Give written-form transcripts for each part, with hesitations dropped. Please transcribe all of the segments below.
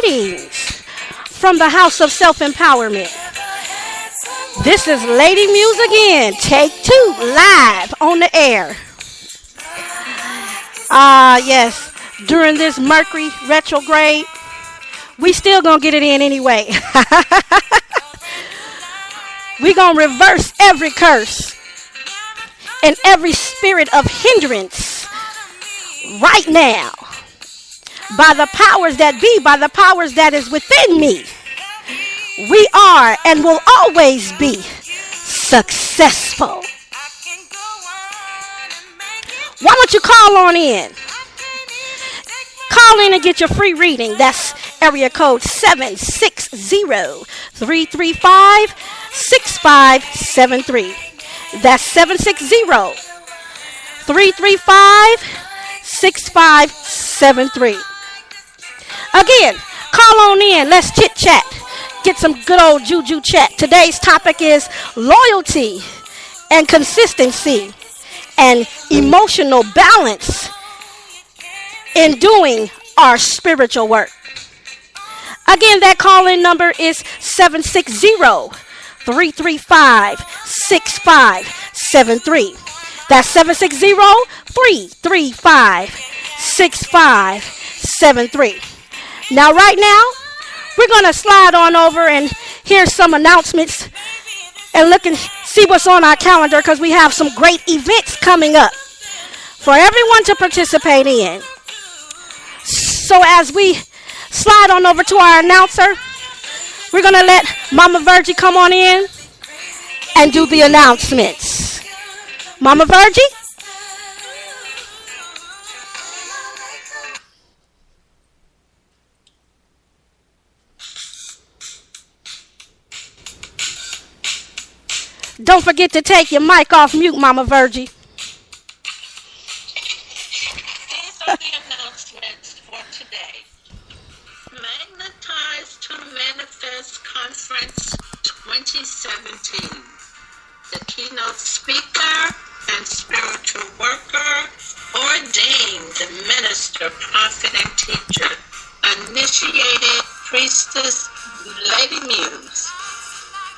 Greetings from the House of Self-Empowerment. This is Lady Muse again, take two, live on the air. Yes, during this Mercury retrograde, we still gonna get it in anyway. We gonna reverse every curse and every spirit of hindrance right now. By the powers that be, by the powers that is within me, we are and will always be successful. Why don't you call on in? Call in and get your free reading. That's area code 760-335-6573. That's 760-335-6573. Again, call on in. Let's chit chat. Get some good old juju chat. Today's topic is loyalty and consistency and emotional balance in doing our spiritual work. Again, that call-in number is 760-335-6573. That's 760-335-6573. Now, right now, we're going to slide on over and hear some announcements and look and see what's on our calendar, because we have some great events coming up for everyone to participate in. So as we slide on over to our announcer, we're going to let Mama Virgie come on in and do the announcements. Mama Virgie? Don't forget to take your mic off mute, Mama Virgie. These are the announcements for today. Magnetize to Manifest Conference 2017. The keynote speaker and spiritual worker, ordained minister, prophet, and teacher, initiated priestess Lady Muse.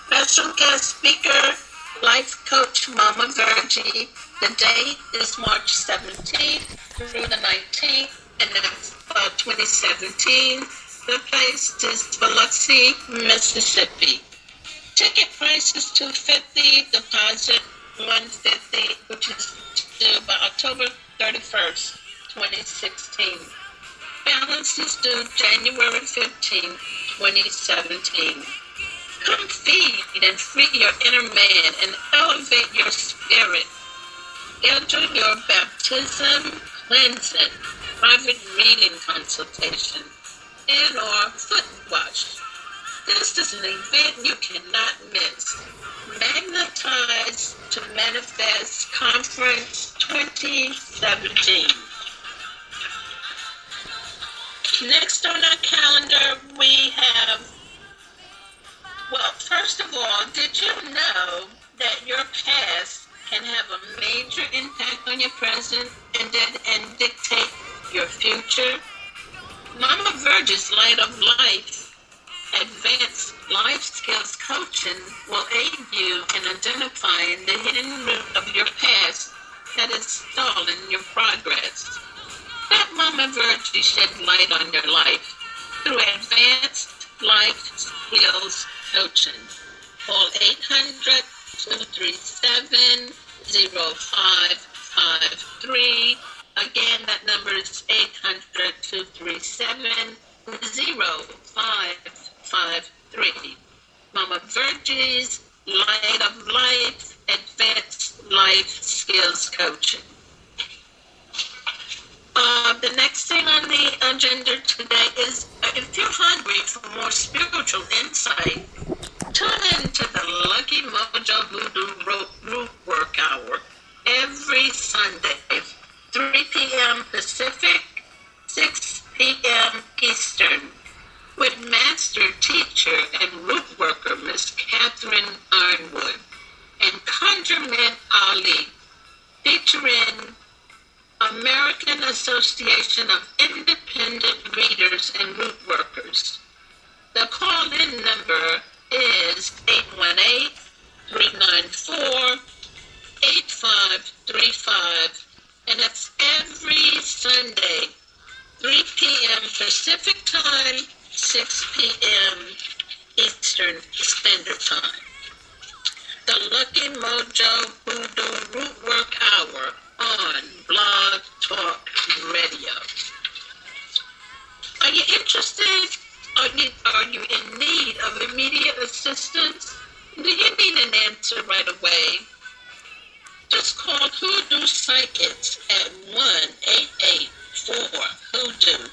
Special guest speaker, life coach Mama Virgie. The date is March 17th through the 19th, and that's 2017. The place is Biloxi, Mississippi. Ticket price is $250, deposit $150, which is due by October 31st, 2016. Balance is due January 15th, 2017. Come feed and free your inner man and elevate your spirit. Schedule your baptism, cleansing, private reading consultation, and or foot wash. This is an event you cannot miss. Magnetize to Manifest Conference 2017. Next on our calendar, we have, well, first of all, did you know that your past can have a major impact on your present and dictate your future? Mama Virgie's Light of Life Advanced Life Skills Coaching will aid you in identifying the hidden root of your past that is stalling your progress. Let Mama Virgie shed light on your life through Advanced Life Skills Coaching. Call 800-237-0553. Again, that number is 800-237-0553. Mama Virgie's Light of Life Advanced Life Skills Coaching. The next thing on the agenda today is, if you're hungry for more spiritual insight, tune into the Lucky Mojo Voodoo Root Work Hour every Sunday, 3 p.m. Pacific, 6 p.m. Eastern, with Master Teacher and Root Worker Miss Catherine Ironwood and Conjurement Ali, featuring American Association of Independent Readers and Root Workers. The call-in number is 818-394-8535, and it's every Sunday, 3 p.m. Pacific Time, 6 p.m. Eastern Standard Time. The Lucky Mojo Hoodoo Root Work Hour on Blog Talk Radio. Are you interested? Are you in need of immediate assistance? Do you need an answer right away? Just call Hoodoo Psychics at 1-884-HOODOO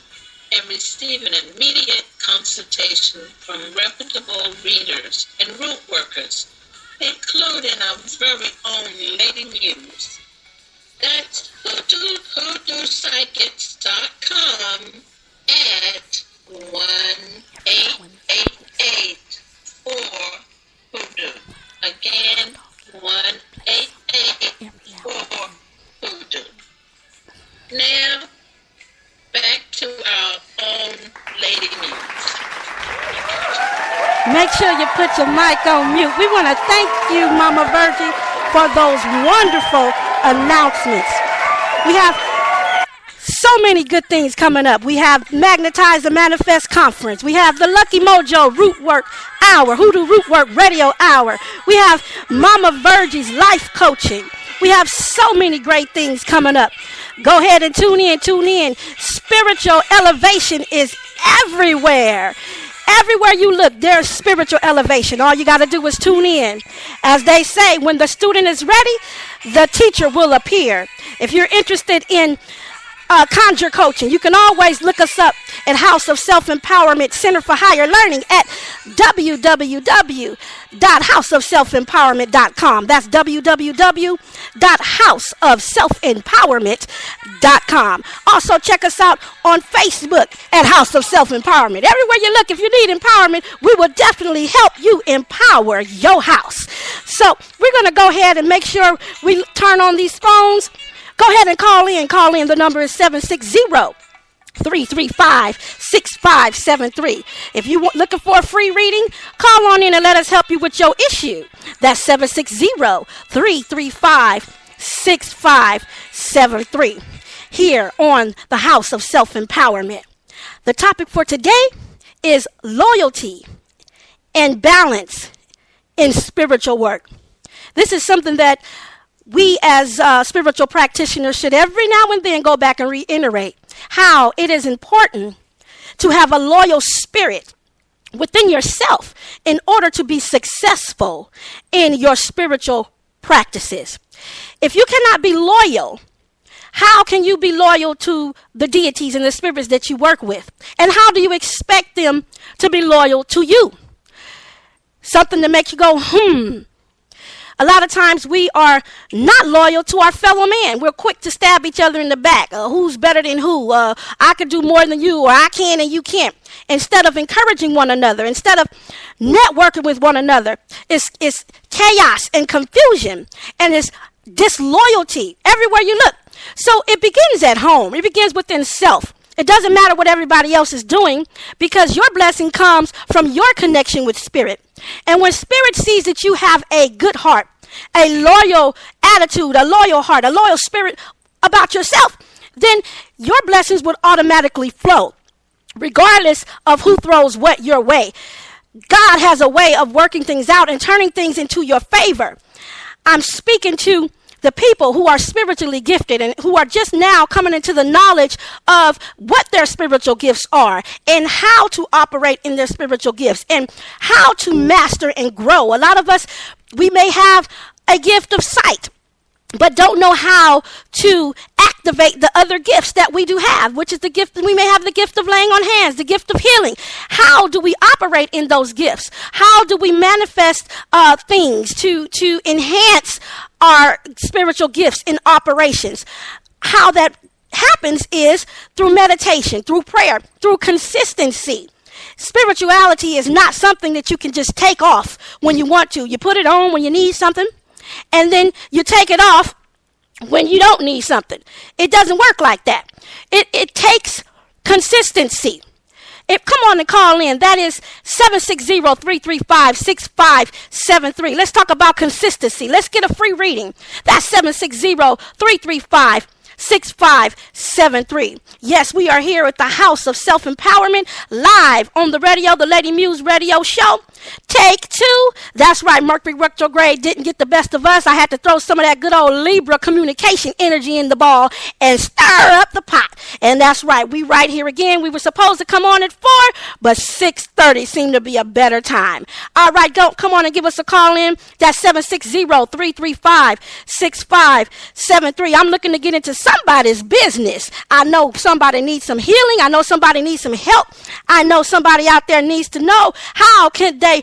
and receive an immediate consultation from reputable readers and root workers, including our very own Lady Muse. That's hoodoopsychics.com at 1-888-4-HOODOO. Again, 1-888-4-HOODOO. Now, back to our own Lady Muse. Make sure you put your mic on mute. We want to thank you, Mama Virgie, for those wonderful announcements. We have so many good things coming up. We have Magnetize and Manifest Conference. We have the Lucky Mojo Root Work Hour, Hoodoo Root Work Radio Hour. We have Mama Virgie's Life Coaching. We have so many great things coming up. Go ahead and tune in. Spiritual elevation is everywhere. Everywhere you look, there's spiritual elevation. All you got to do is tune in. As they say, when the student is ready, the teacher will appear. If you're interested in conjure coaching, you can always look us up at House of Self-Empowerment Center for Higher Learning at www.houseofselfempowerment.com. That's www.houseofselfempowerment.com. Also check us out on Facebook at House of Self-Empowerment. Everywhere you look, if you need empowerment, we will definitely help you empower your house. So we're going to go ahead and make sure we turn on these phones. Go ahead and call in. The number is 760-335-6573. If you're looking for a free reading, call on in and let us help you with your issue. That's 760-335-6573 here on the House of Self-Empowerment. The topic for today is loyalty and balance in spiritual work. This is something that we as spiritual practitioners should every now and then go back and reiterate how it is important to have a loyal spirit within yourself in order to be successful in your spiritual practices. If you cannot be loyal, how can you be loyal to the deities and the spirits that you work with? And how do you expect them to be loyal to you? Something to make you go, A lot of times we are not loyal to our fellow man. We're quick to stab each other in the back. Who's better than who? I could do more than you, or I can and you can't. Instead of encouraging one another, instead of networking with one another, it's chaos and confusion, and it's disloyalty everywhere you look. So it begins at home. It begins within self. It doesn't matter what everybody else is doing, because your blessing comes from your connection with spirit. And when spirit sees that you have a good heart, a loyal attitude, a loyal heart, a loyal spirit about yourself, then your blessings would automatically flow, regardless of who throws what your way. God has a way of working things out and turning things into your favor. I'm speaking to the people who are spiritually gifted and who are just now coming into the knowledge of what their spiritual gifts are and how to operate in their spiritual gifts and how to master and grow. A lot of us, we may have a gift of sight, but don't know how to activate the other gifts that we do have, which is the gift. We may have the gift of laying on hands, the gift of healing. How do we operate in those gifts? How do we manifest things to enhance our spiritual gifts in operations? How that happens is through meditation, through prayer, through consistency. Spirituality is not something that you can just take off when you want to. You put it on when you need something, and then you take it off when you don't need something. It doesn't work like that. It takes consistency. Come on and call in. That is 760-335-6573. Let's talk about consistency. Let's get a free reading. That's 760-335-6573. Yes, we are here at the House of Self-Empowerment, live on the radio, the Lady Muse radio show. Take 2. That's right, Mercury retrograde didn't get the best of us. I had to throw some of that good old Libra communication energy in the ball and stir up the pot. And that's right, we right here again. We were supposed to come on at 4, but 6:30 seemed to be a better time. All right, come on and give us a call in. That's 760-335-6573. I'm looking to get into somebody's business. I know somebody needs some healing. I know somebody needs some help. I know somebody out there needs to know how can they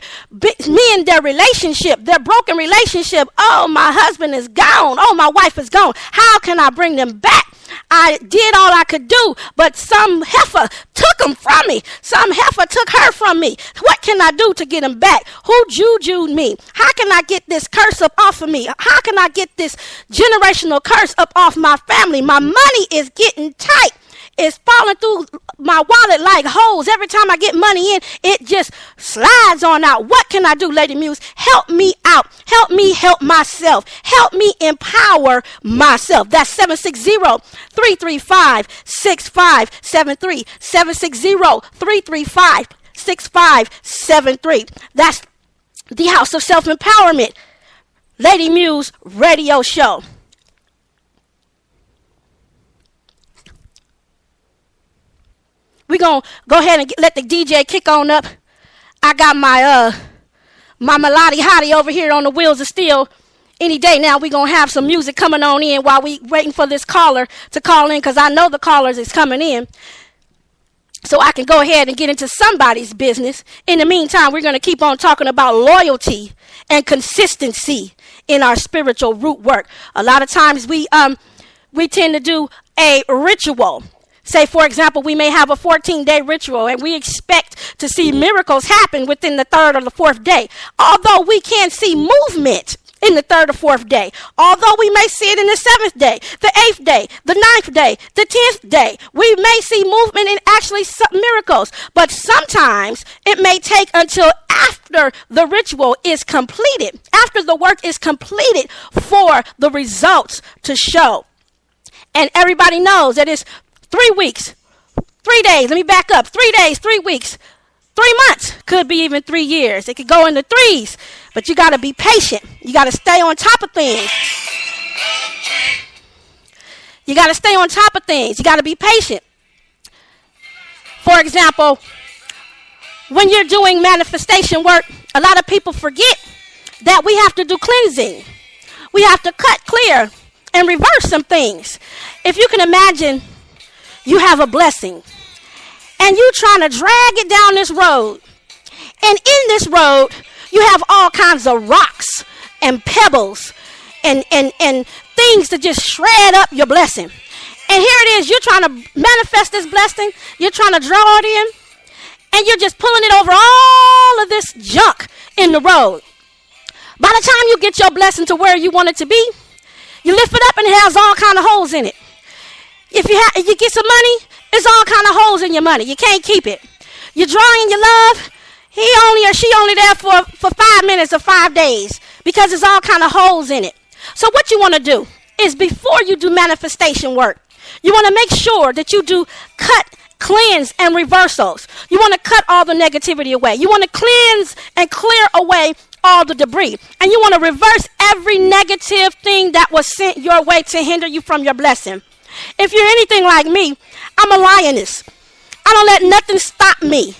mend their relationship, their broken relationship. Oh, my husband is gone. Oh, my wife is gone. How can I bring them back? I did all I could do, but some heifer took them from me. Some heifer took her from me. What can I do to get them back? Who jujued me? How can I get this curse up off of me? How can I get this generational curse up off my family? My money is getting tight. It's falling through my wallet like holes. Every time I get money in, it just slides on out. What can I do, Lady Muse? Help me out. Help me help myself. Help me empower myself. That's 760-335-6573. 760-335-6573. That's the House of Self-Empowerment, Lady Muse radio show. We're going to go ahead and let the DJ kick on up. I got my melody hottie over here on the wheels of steel. Any day now, we're going to have some music coming on in while we waiting for this caller to call in, because I know the callers is coming in. So I can go ahead and get into somebody's business. In the meantime, we're going to keep on talking about loyalty and consistency in our spiritual root work. A lot of times we tend to do a ritual. Say, for example, we may have a 14-day ritual and we expect to see miracles happen within the 3rd or the 4th day. Although we can't see movement in the 3rd or 4th day. Although we may see it in the 7th day, the 8th day, the 9th day, the 10th day. We may see movement and actually some miracles. But sometimes it may take until after the ritual is completed, after the work is completed, for the results to show. And everybody knows that it's 3 weeks, 3 days. Let me back up. 3 days, 3 weeks, 3 months. Could be even 3 years. It could go into threes. But you got to be patient. You got to stay on top of things. You got to stay on top of things. You got to be patient. For example, when you're doing manifestation work, a lot of people forget that we have to do cleansing. We have to cut, clear, and reverse some things. If you can imagine, you have a blessing and you trying to drag it down this road. And in this road, you have all kinds of rocks and pebbles and things to just shred up your blessing. And here it is, you're trying to manifest this blessing. You're trying to draw it in. And you're just pulling it over all of this junk in the road. By the time you get your blessing to where you want it to be, you lift it up and it has all kind of holes in it. If you get some money, there's all kind of holes in your money. You can't keep it. You're drawing your love. He only or she only there for 5 minutes or 5 days because there's all kind of holes in it. So what you want to do is, before you do manifestation work, you want to make sure that you do cut, cleanse, and reversals. You want to cut all the negativity away. You want to cleanse and clear away all the debris. And you want to reverse every negative thing that was sent your way to hinder you from your blessing. If you're anything like me, I'm a lioness. I don't let nothing stop me.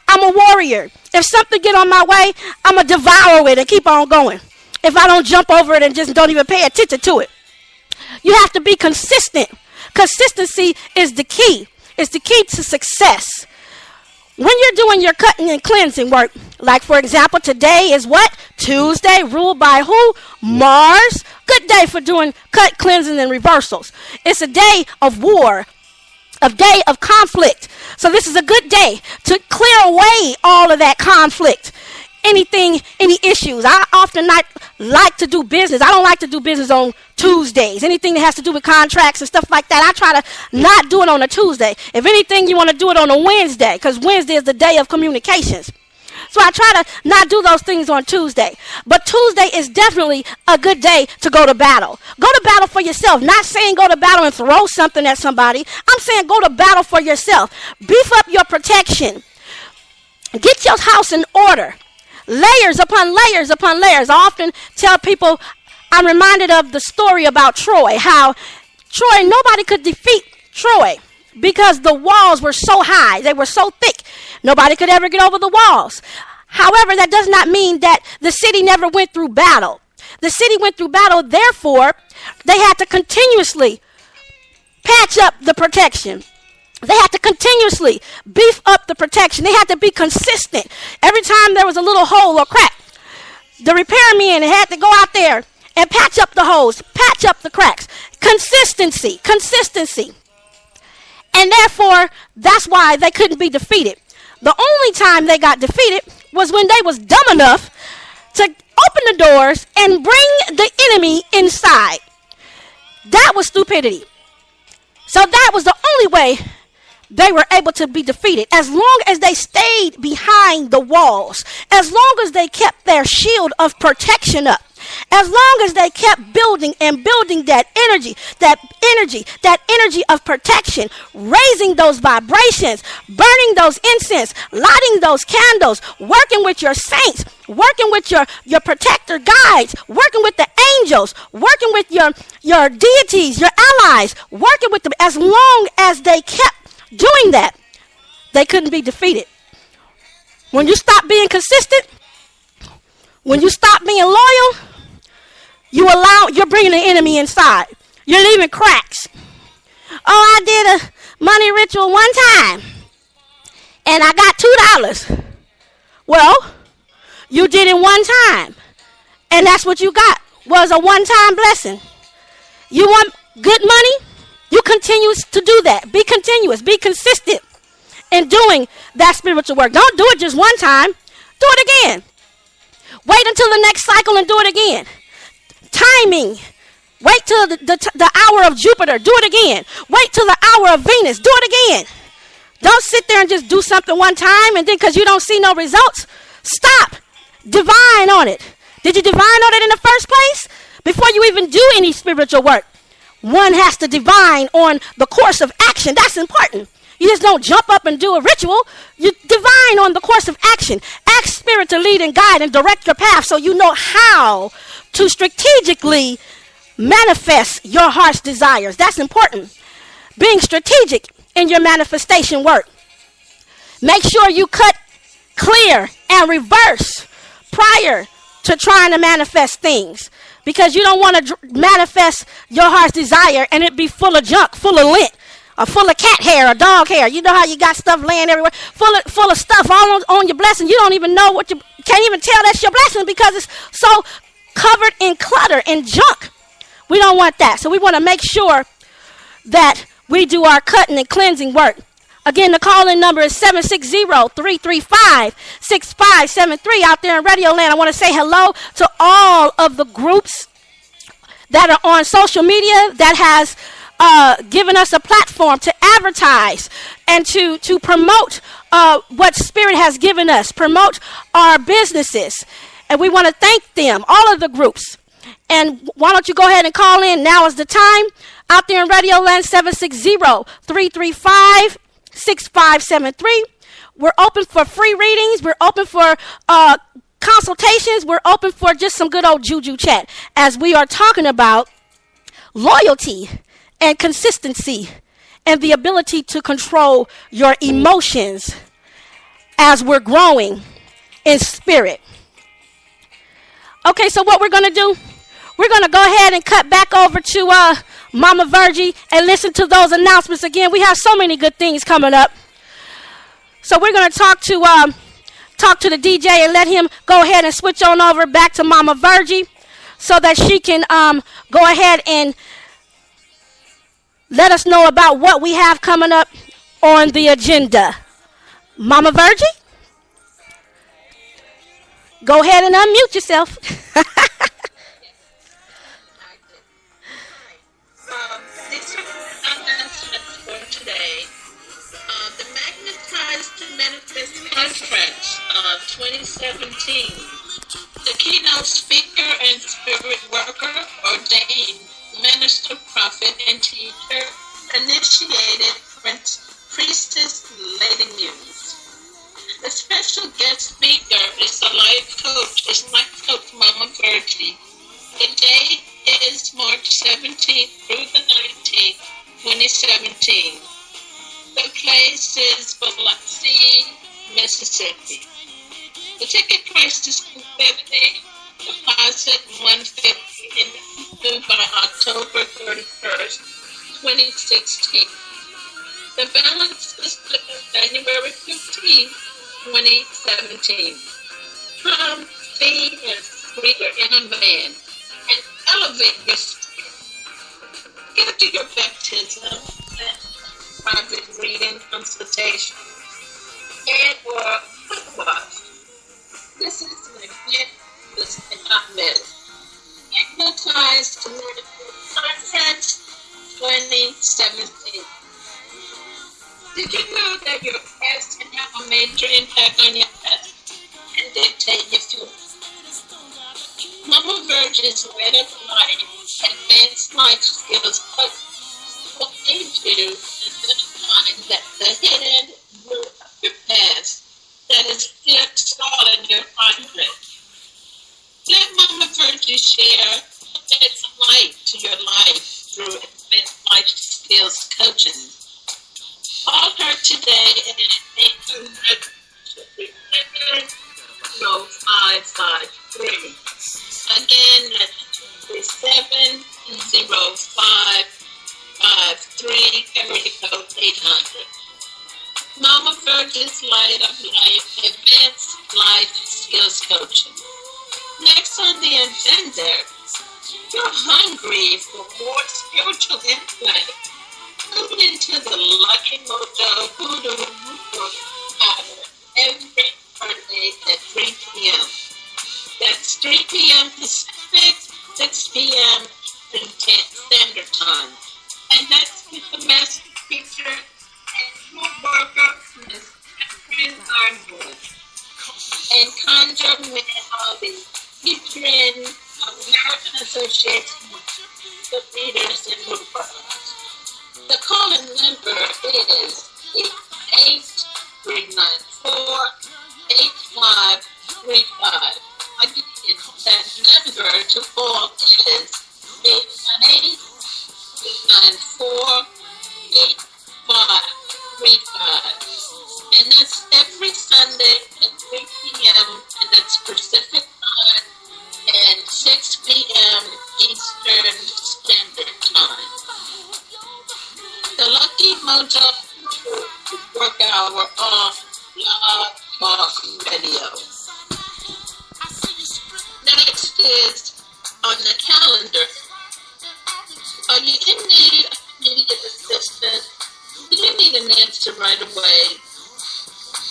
I'm a warrior. If something get on my way, I'm going to devour it and keep on going. If I don't jump over it and just don't even pay attention to it. You have to be consistent. Consistency is the key. It's the key to success. When you're doing your cutting and cleansing work, like for example, today is what? Tuesday, ruled by who? Mars. Good day for doing cut, cleansing, and reversals. It's a day of war, a day of conflict. So this is a good day to clear away all of that conflict. any issues. I often not like to do business. I don't like to do business on Tuesdays. Anything that has to do with contracts and stuff like that, I try to not do it on a Tuesday. If anything, you want to do it on a Wednesday, because Wednesday is the day of communications. So I try to not do those things on Tuesday. But Tuesday is definitely a good day to go to battle. Go to battle for yourself. Not saying go to battle and throw something at somebody. I'm saying go to battle for yourself. Beef up your protection. Get your house in order. Layers upon layers upon layers. I often tell people, I'm reminded of the story about Troy. How Troy, nobody could defeat Troy, because the walls were so high. They were so thick. Nobody could ever get over the walls. However, that does not mean that the city never went through battle. The city went through battle, therefore, they had to continuously patch up the protection. They had to continuously beef up the protection. They had to be consistent. Every time there was a little hole or crack, the repairman had to go out there and patch up the holes, patch up the cracks. Consistency. And therefore, that's why they couldn't be defeated. The only time they got defeated was when they was dumb enough to open the doors and bring the enemy inside. That was stupidity. So that was the only way they were able to be defeated. As long as they stayed behind the walls, as long as they kept their shield of protection up, as long as they kept building and building that energy of protection, raising those vibrations, burning those incense, lighting those candles, working with your saints, working with your protector guides, working with the angels, working with your deities, your allies, working with them. As long as they kept doing that, they couldn't be defeated. When you stop being consistent, when you stop being loyal, you're bringing the enemy inside. You're leaving cracks. Oh, I did a money ritual one time, and I got $2. Well, you did it one time, and that's what you got, was a one-time blessing. You want good money? You continue to do that. Be continuous. Be consistent in doing that spiritual work. Don't do it just one time. Do it again. Wait until the next cycle and do it again. Timing. Wait till the hour of Jupiter. Do it again. Wait till the hour of Venus. Do it again. Don't sit there and just do something one time and then because you don't see no results, stop. Divine on it. Did you divine on it in the first place? Before you even do any spiritual work, one has to divine on the course of action. That's important. You just don't jump up and do a ritual. You divine on the course of action. Ask Spirit to lead and guide and direct your path so you know how to strategically manifest your heart's desires. That's important. Being strategic in your manifestation work. Make sure you cut clear and reverse prior to trying to manifest things. Because you don't want to manifest your heart's desire and it be full of junk, full of lint, or full of cat hair or dog hair. You know how you got stuff laying everywhere, full of stuff all on your blessing. You don't even know what you can't even tell that's your blessing because it's so covered in clutter and junk. We don't want that. So we want to make sure that we do our cutting and cleansing work. Again, the call-in number is 760-335-6573 out there in Radio Land. I want to say hello to all of the groups that are on social media that has given us a platform to advertise and to promote what Spirit has given us, promote our businesses. And we want to thank them, all of the groups. And why don't you go ahead and call in? Now is the time. Out there in Radio Land, 760-335-6573. We're open for free readings. We're open for consultations. We're open for just some good old juju chat as we are talking about loyalty and consistency and the ability to control your emotions as we're growing in spirit. Okay, so what we're going to do, we're going to go ahead and cut back over to Mama Virgie and listen to those announcements again. We have so many good things coming up. So we're going to talk to the DJ and let him go ahead and switch on over back to Mama Virgie so that she can go ahead and let us know about what we have coming up on the agenda. Mama Virgie? Go ahead and unmute yourself. These are announcements for today. The Magnetized to Manifest Conference 2017. The keynote speaker and spirit worker, ordained minister, prophet, and teacher, initiated priestess Lady Muse. The special guest speaker is the life coach Mama Virgie. The date is March 17th through the 19th, 2017. The place is Biloxi, Mississippi. The ticket price is $250, deposit $150, and due by October 31st, 2016. The balance is due January 15th, 2017. Come, feed, and greet your inner man, and elevate your spirit. Get to your baptism, private reading, consultation, and or foot wash. This is an event this cannot miss. Magnetized to Manifest Conference 2017. Did you know that your past can have a major impact on your present and dictate your future? Mama Virgin's Way of Life, Advanced Life Skills Coach will aid you in identifying that the hidden root of your past that is still stalling your progress. Let Mama Virgin share some light to your life through Advanced Life Skills Coaching. Call her today at 800-0553. Again, that's 70553, area code 800. Mama Virgin's Light of Life, Advanced Life Skills Coaching. Next on the agenda, you're hungry for more spiritual insight. Tune into the Lucky Mojo Hoodoo Hour every Sunday at 3 p.m. That's 3 p.m. Pacific, 6 p.m. Eastern Standard Time. And that's with the master teacher and food worker, Ms. Catherine Arnwood. And Conjure Mentality, featuring American Association of Leaders and Group Workers. The call-in number is 89394-8535. Again, that number to call is 818-394-8535. And that's every Sunday at 3 p.m. and that's Pacific Time and 6 p.m. Eastern Standard Time. The Lucky Mojo Work Hour on Blog Talk Radio. Next is on the calendar. Are you in need of immediate assistance? Do you need an answer right away?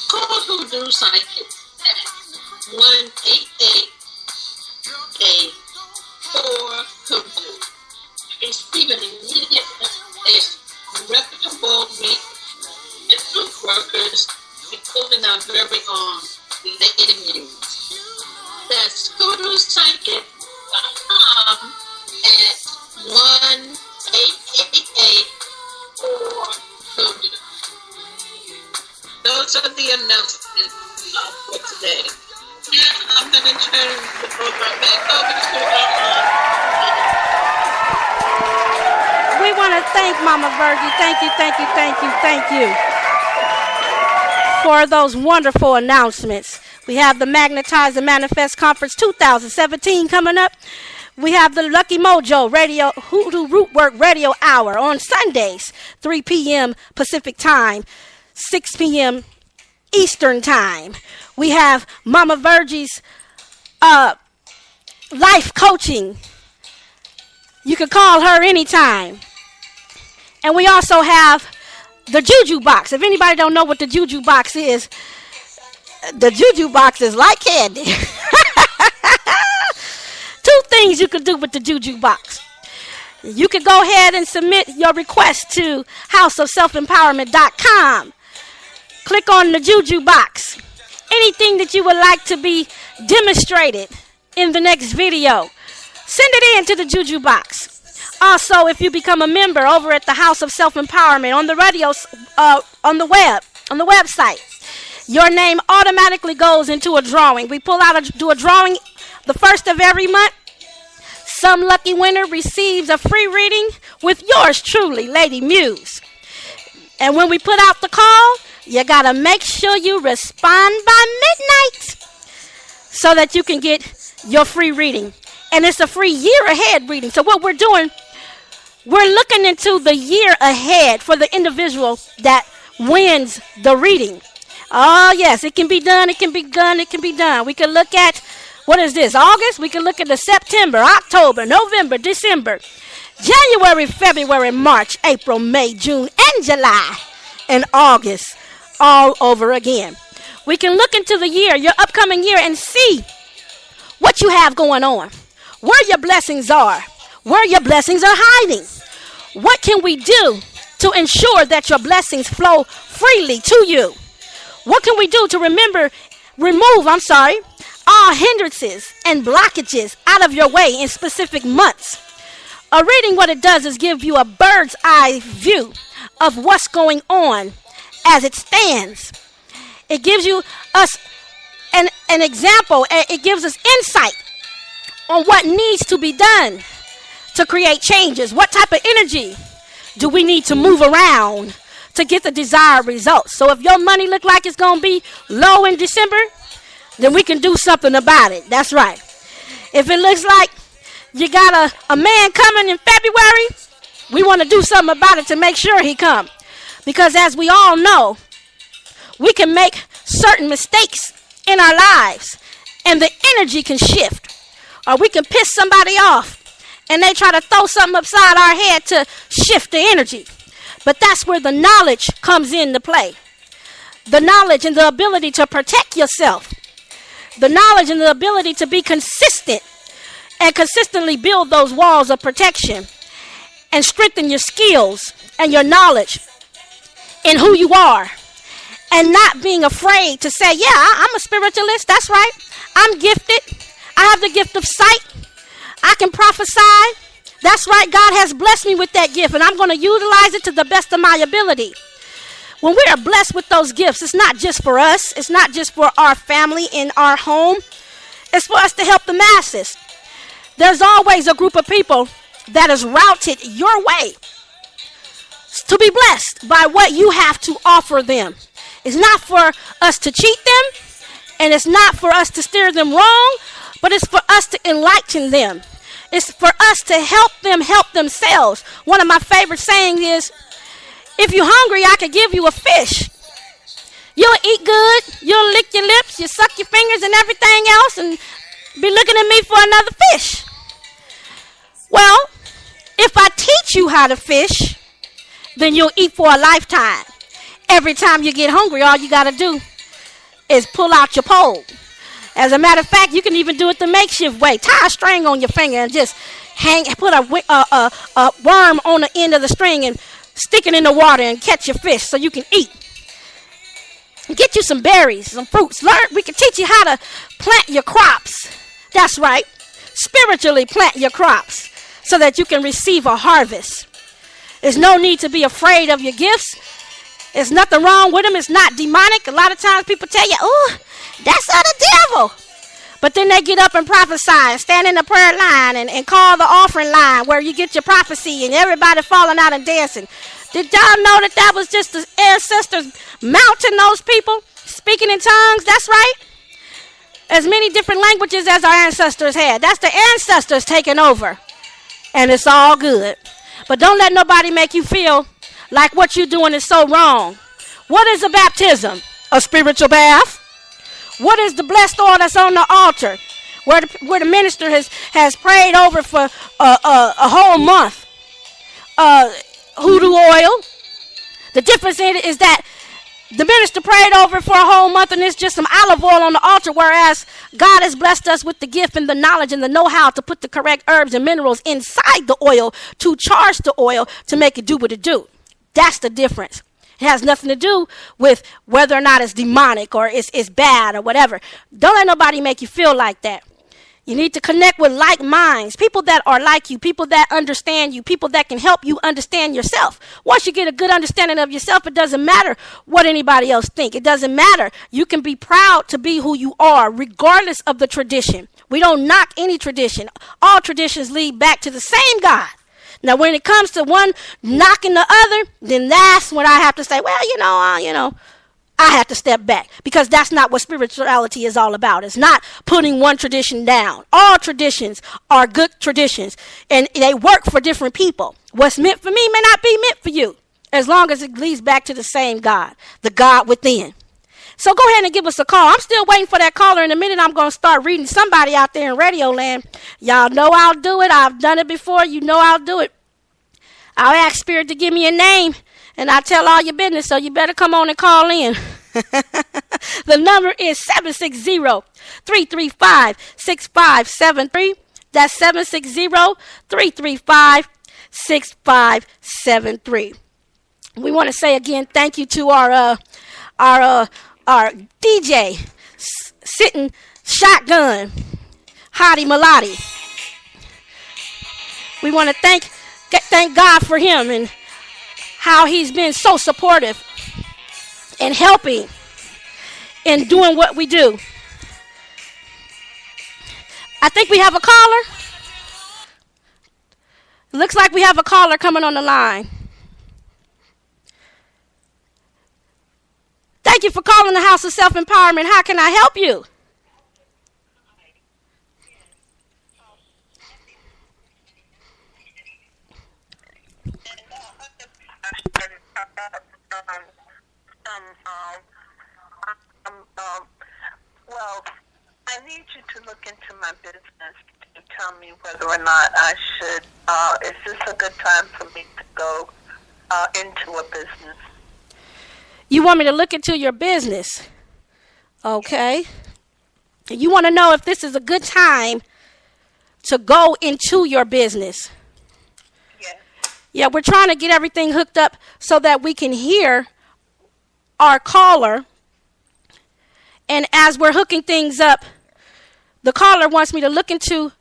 Call Hoodoo Psychic at 1-888-4-HOODOO. Receive an immediate consultation from reputable and group workers, including our very own Lady Muse. That's HoodooPsychic.com at 1-888-4-HOODOO. Those are the announcements for today. Now I'm going to turn the program back over to We want to thank Mama Virgie. Thank you for those wonderful announcements. We have the Magnetize and Manifest Conference 2017 coming up. We have the Lucky Mojo Radio Hoodoo Rootwork Radio Hour on Sundays, 3 p.m. Pacific Time, 6 p.m. Eastern Time. We have Mama Virgie's life coaching. You can call her anytime. And we also have the Juju Box. If anybody don't know what the Juju Box is, the Juju Box is like candy. things you can do with the Juju Box. You can go ahead and submit your request to houseofselfempowerment.com. Click on the Juju Box. Anything that you would like to be demonstrated in the next video, send it in to the Juju Box. Also, if you become a member over at the House of Self-Empowerment on the radio, on the website, your name automatically goes into a drawing. We do a drawing the first of every month. Some lucky winner receives a free reading with yours truly, Lady Muse. And when we put out the call, you got to make sure you respond by midnight so that you can get your free reading. And it's a free year ahead reading. So what we're doing, we're looking into the year ahead for the individual that wins the reading. Oh, yes, it can be done. It can be done. It can be done. We can look at, what is this, August? We can look at the September, October, November, December, January, February, March, April, May, June, and July, and August all over again. We can look into the year, your upcoming year, and see what you have going on, where your blessings are, where your blessings are hiding. What can we do to ensure that your blessings flow freely to you? What can we do to remove all hindrances and blockages out of your way in specific months? A reading, what it does is give you a bird's eye view of what's going on as it stands. It gives us an example. It gives us insight on what needs to be done to create changes. What type of energy do we need to move around to get the desired results? So if your money look like it's going to be low in December, then we can do something about it. That's right. If it looks like you got a man coming in February, we want to do something about it to make sure he come. Because as we all know, we can make certain mistakes in our lives and the energy can shift. Or we can piss somebody off and they try to throw something upside our head to shift the energy. But that's where the knowledge comes into play. The knowledge and the ability to protect yourself. The knowledge and the ability to be consistent and consistently build those walls of protection and strengthen your skills and your knowledge in who you are. And not being afraid to say, yeah, I'm a spiritualist. That's right. I'm gifted. I have the gift of sight. I can prophesy. That's right. God has blessed me with that gift, and I'm going to utilize it to the best of my ability. When we are blessed with those gifts, it's not just for us. It's not just for our family in our home. It's for us to help the masses. There's always a group of people that is routed your way to be blessed by what you have to offer them. It's not for us to cheat them, and it's not for us to steer them wrong, but it's for us to enlighten them. It's for us to help them help themselves. One of my favorite sayings is, if you're hungry, I could give you a fish. You'll eat good, you'll lick your lips, you suck your fingers and everything else, and be looking at me for another fish. Well, if I teach you how to fish, then you'll eat for a lifetime. Every time you get hungry, all you got to do is pull out your pole. As a matter of fact, you can even do it the makeshift way. Tie a string on your finger and just put a worm on the end of the string and stick it in the water and catch your fish so you can eat. Get you some berries, some fruits. We can teach you how to plant your crops. That's right. Spiritually plant your crops so that you can receive a harvest. There's no need to be afraid of your gifts. There's nothing wrong with them. It's not demonic. A lot of times people tell you, oh, that's of the devil. But then they get up and prophesy and stand in the prayer line and call the offering line where you get your prophecy and everybody falling out and dancing. Did y'all know that was just the ancestors mounting those people, speaking in tongues? That's right. As many different languages as our ancestors had. That's the ancestors taking over. And it's all good. But don't let nobody make you feel like what you're doing is so wrong. What is a baptism? A spiritual bath. What is the blessed oil that's on the altar? Where the minister has prayed over for a whole month. Hoodoo oil. The difference in it is that The minister prayed over it for a whole month, and it's just some olive oil on the altar, whereas God has blessed us with the gift and the knowledge and the know-how to put the correct herbs and minerals inside the oil to charge the oil to make it do what it do. That's the difference. It has nothing to do with whether or not it's demonic or it's bad or whatever. Don't let nobody make you feel like that. You need to connect with like minds, people that are like you, people that understand you, people that can help you understand yourself. Once you get a good understanding of yourself, it doesn't matter what anybody else think. It doesn't matter. You can be proud to be who you are, regardless of the tradition. We don't knock any tradition. All traditions lead back to the same God. Now, when it comes to one knocking the other, then that's when I have to say, well, I have to step back, because that's not what spirituality is all about. It's not putting one tradition down. All traditions are good traditions, and they work for different people. What's meant for me may not be meant for you, as long as it leads back to the same God, the God within. So go ahead and give us a call. I'm still waiting for that caller. In a minute, I'm going to start reading somebody out there in radio land. Y'all know I'll do it. I've done it before. You know I'll do it. I'll ask Spirit to give me a name, and I'll tell all your business, so you better come on and call in. The number is 760-335-6573. That's 760-335-6573. We want to say again thank you to our DJ sitting shotgun, Hottie Malati. We want to thank God for him and how he's been so supportive and helping in doing what we do. I think we have a caller. Looks like we have a caller coming on the line. Thank you for calling the House of Self-Empowerment. How can I help you? Well, I need you to look into my business to tell me whether or not I should, is this a good time for me to go into a business? You want me to look into your business? Okay. You want to know if this is a good time to go into your business? Yes. Yeah, we're trying to get everything hooked up so that we can hear our caller. And as we're hooking things up, the caller wants me to look into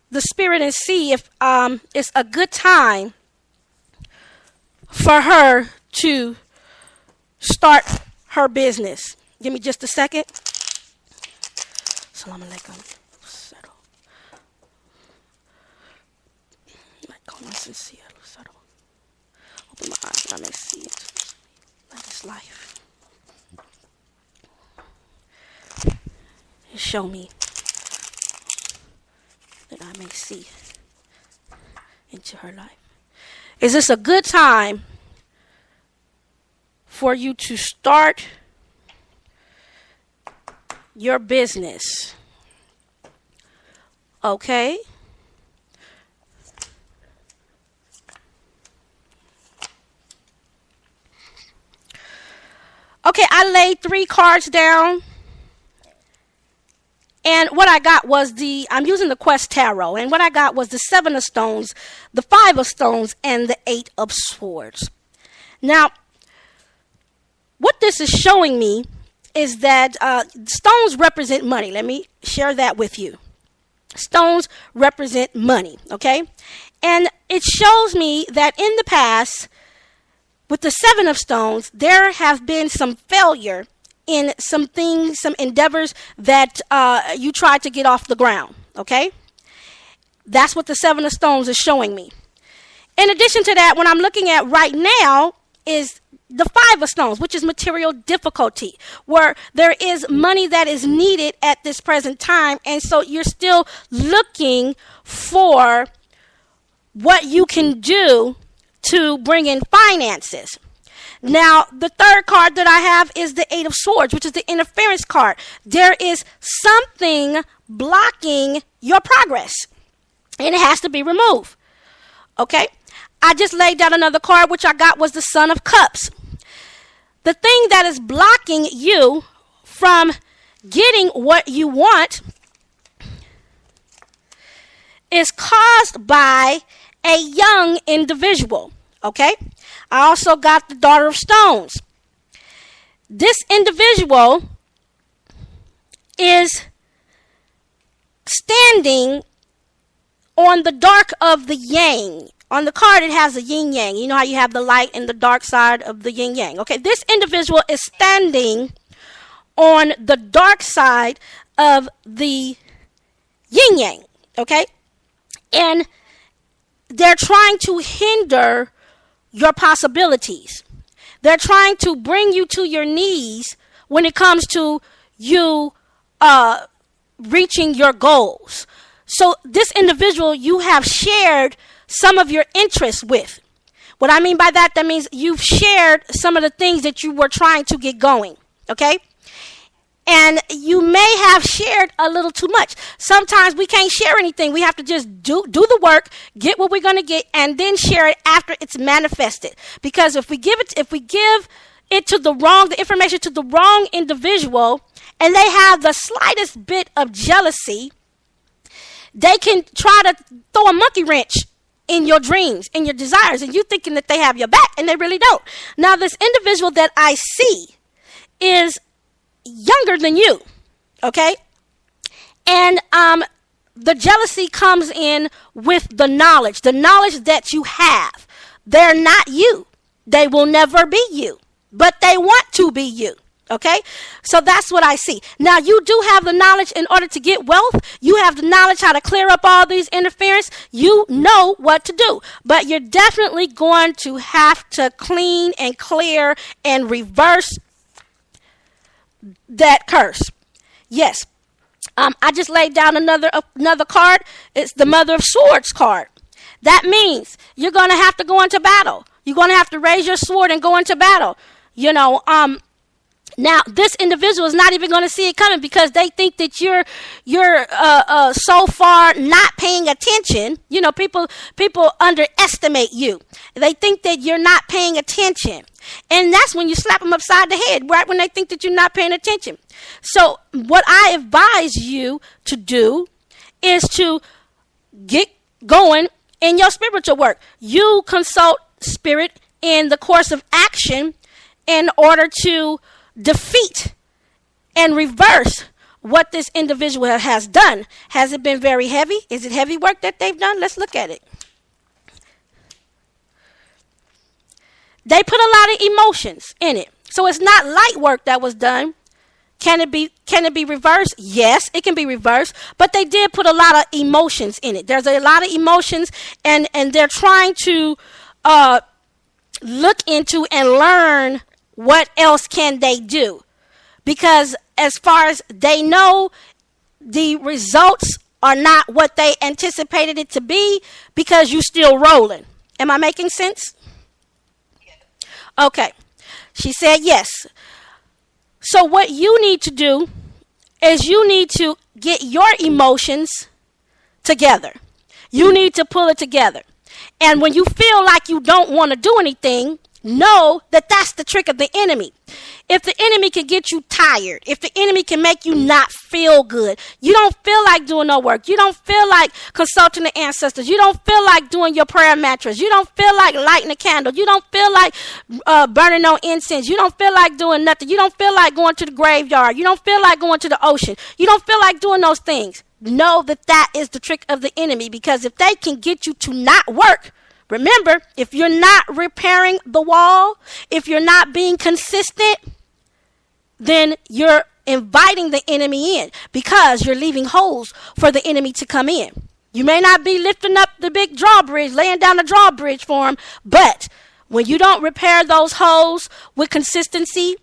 the spirit and see if it's a good time for her to start her business. Give me just a second. Assalamu alaikum. Settle. Settle. Open my eyes that I may see it. Like it's life. And show me that I may see into her life. Is this a good time for you to start your business? Okay. Okay, I laid 3 cards down. And what I got was I'm using the Quest Tarot. And what I got was the 7 of Stones, the 5 of Stones, and the 8 of Swords. Now, what this is showing me is that stones represent money. Let me share that with you. Stones represent money, okay? And it shows me that in the past, with the 7 of Stones, there have been some failure in some things, some endeavors that you tried to get off the ground, okay? That's what the 7 of Stones is showing me. In addition to that, what I'm looking at right now is the 5 of Stones, which is material difficulty, where there is money that is needed at this present time, and so you're still looking for what you can do to bring in finances. Now, the third card that I have is the 8 of Swords, which is the interference card. There is something blocking your progress, and it has to be removed. Okay? I just laid down another card, which I got was the Son of Cups. the thing that is blocking you from getting what you want is caused by a young individual. Okay? I also got the Daughter of Stones. This individual is standing on the dark of the yang. On the card, it has a yin yang. You know how you have the light and the dark side of the yin yang. Okay, this individual is standing on the dark side of the yin yang. Okay, and they're trying to hinder your possibilities. They're trying to bring you to your knees when it comes to you reaching your goals. So this individual you have shared some of your interests with. What I mean by that, that means you've shared some of the things that you were trying to get going. Okay? And you may have shared a little too much. Sometimes we can't share anything. We have to just do the work, get what we're going to get, and then share it after it's manifested. Because if we give it to the information to the wrong individual, and they have the slightest bit of jealousy, they can try to throw a monkey wrench in your dreams, in your desires, and you thinking that they have your back, and they really don't. Now, this individual that I see is younger than you, okay? And the jealousy comes in with the knowledge that you have. They're not you. They will never be you, but they want to be you. Okay, so that's what I see. Now, you do have the knowledge in order to get wealth. You have the knowledge how to clear up all these interference. You know what to do, but you're definitely going to have to clean and clear and reverse that curse. Yes, I just laid down another card. It's the Mother of Swords card. That means you're going to have to go into battle. You're going to have to raise your sword and go into battle. You know, now, this individual is not even going to see it coming because they think that you're so far not paying attention. You know, people underestimate you. They think that you're not paying attention. And that's when you slap them upside the head, right when they think that you're not paying attention. So what I advise you to do is to get going in your spiritual work. You consult spirit in the course of action in order to defeat and reverse what this individual has done. Has it been very heavy? Is it heavy work that they've done? Let's look at it. They put a lot of emotions in it. So it's not light work that was done. Can it be reversed? Yes, it can be reversed, but they did put a lot of emotions in it. There's a lot of emotions, and they're trying to look into and learn what else can they do? Because as far as they know, the results are not what they anticipated it to be because you're still rolling. Am I making sense? Okay. She said yes. So what you need to do is you need to get your emotions together. You need to pull it together. And when you feel like you don't want to do anything, know that that's the trick of the enemy. If the enemy can get you tired, if the enemy can make you not feel good, you don't feel like doing no work, you don't feel like consulting the ancestors, you don't feel like doing your prayer mantras, you don't feel like lighting a candle, you don't feel like burning no incense, you don't feel like doing nothing, you don't feel like going to the graveyard, you don't feel like going to the ocean, you don't feel like doing those things. Know that that is the trick of the enemy, because if they can get you to not work, remember, if you're not repairing the wall, if you're not being consistent, then you're inviting the enemy in because you're leaving holes for the enemy to come in. You may not be lifting up the big drawbridge, laying down the drawbridge for him, but when you don't repair those holes with consistency,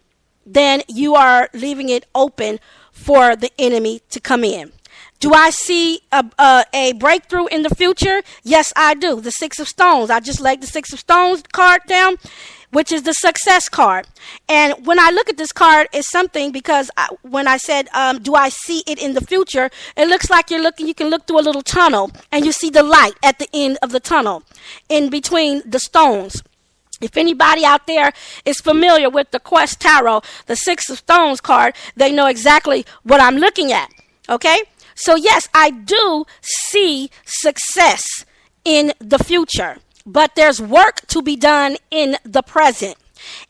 then you are leaving it open for the enemy to come in. Do I see a breakthrough in the future? Yes, I do. The Six of Stones. I just laid the Six of Stones card down, which is the success card. And when I look at this card, it's something because when I said, do I see it in the future? It looks like you can look through a little tunnel and you see the light at the end of the tunnel in between the stones. If anybody out there is familiar with the Quest Tarot, the Six of Stones card, they know exactly what I'm looking at. Okay? So yes, I do see success in the future, but there's work to be done in the present.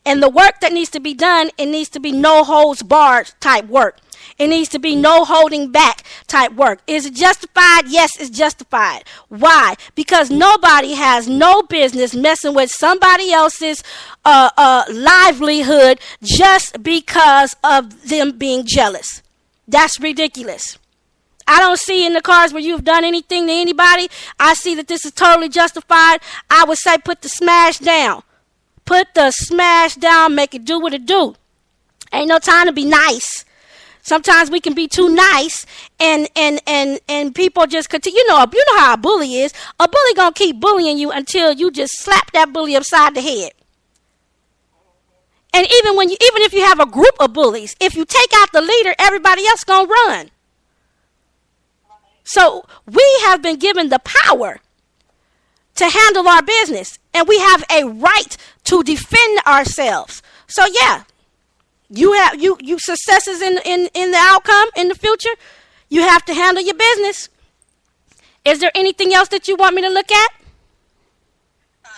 And the work that needs to be done, it needs to be no holds barred type work. It needs to be no holding back type work. Is it justified? Yes, it's justified. Why? Because nobody has no business messing with somebody else's livelihood just because of them being jealous. That's ridiculous. I don't see in the cards where you've done anything to anybody. I see that this is totally justified. I would say put the smash down. Put the smash down, make it do what it do. Ain't no time to be nice. Sometimes we can be too nice and people just continue. You know how a bully is. A bully gonna keep bullying you until you just slap that bully upside the head. And even if you have a group of bullies, if you take out the leader, everybody else gonna run. So we have been given the power to handle our business, and we have a right to defend ourselves. So yeah, you have you successes in the outcome in the future. You have to handle your business. Is there anything else that you want me to look at? No,